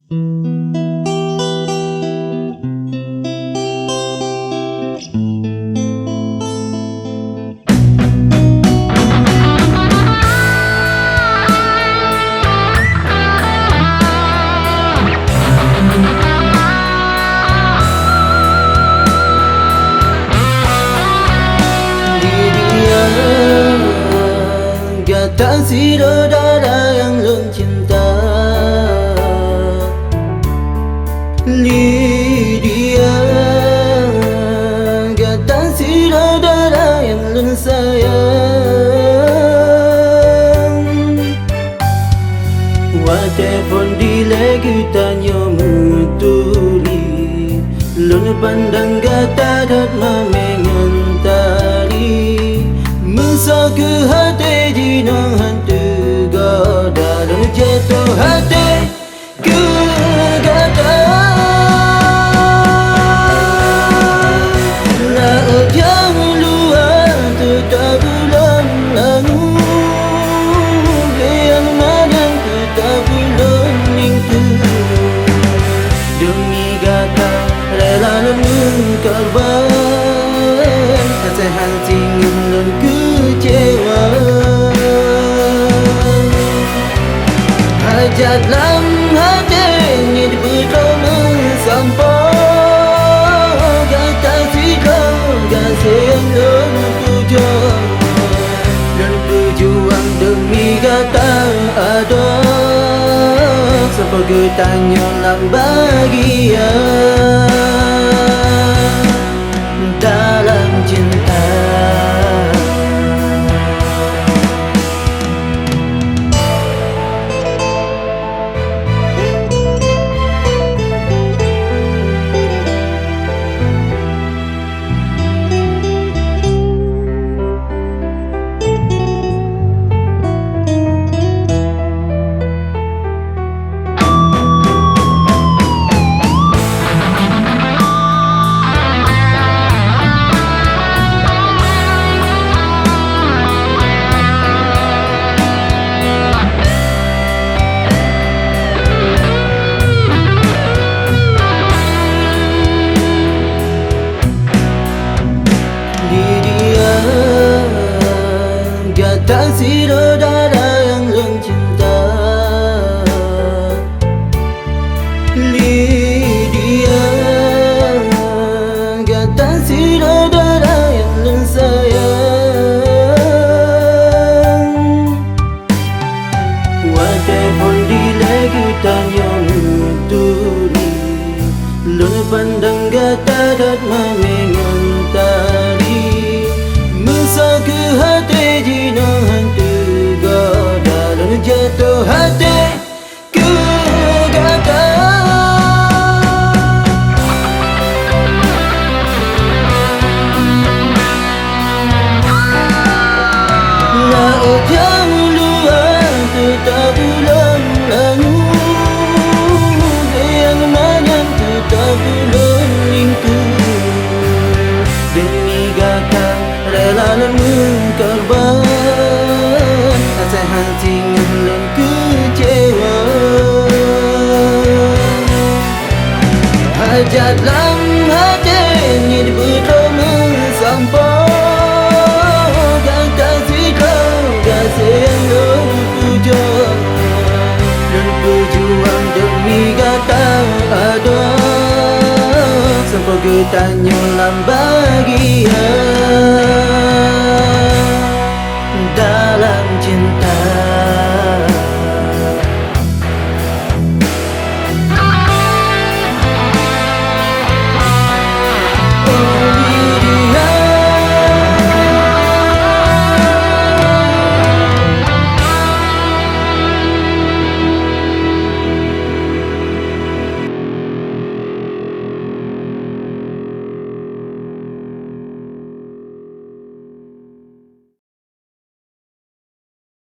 Kasih saudara yang lun cinta, Lydia. Kata si saudara yang lun sayang. Wa telefon di lagi tanya mutuli, lun pandang kata dat memengantari. Masa ke hati jinong hantu goda, lalu jatuh hati ke gada. Laut yang luar tetap bulan lalu, yang mana tetap bulan minggu. Demi gata rela mengkorban, kasih hati ngulun kecewa. Hajat lam hati ni dibetul mensampau, kata si kau kasih yang lun pujuang, lun berjuang demi kata ada. Sebagai tanya lam bahagia dalam cinta. Kata si saudara yang lun cinta, Lydia. Kata si saudara yang lun sayang. Wa telefon di lagi tanya mutuli, lun pandang kata dat memengantari. Masa ke hati jinong hantu goda, lalu jatuh hati ke gada. Laut yang luar tetap bulan lalu, yang mana tetap bulan minggu. Demi kata rela mengkorban, kasih hati ngulun kecewa. Hajat lam hati ni dibetul mensampau, kata si kau kasih yang lun pujuang, lun berjuang demi kata ada. Sebagai tanya lam bahagia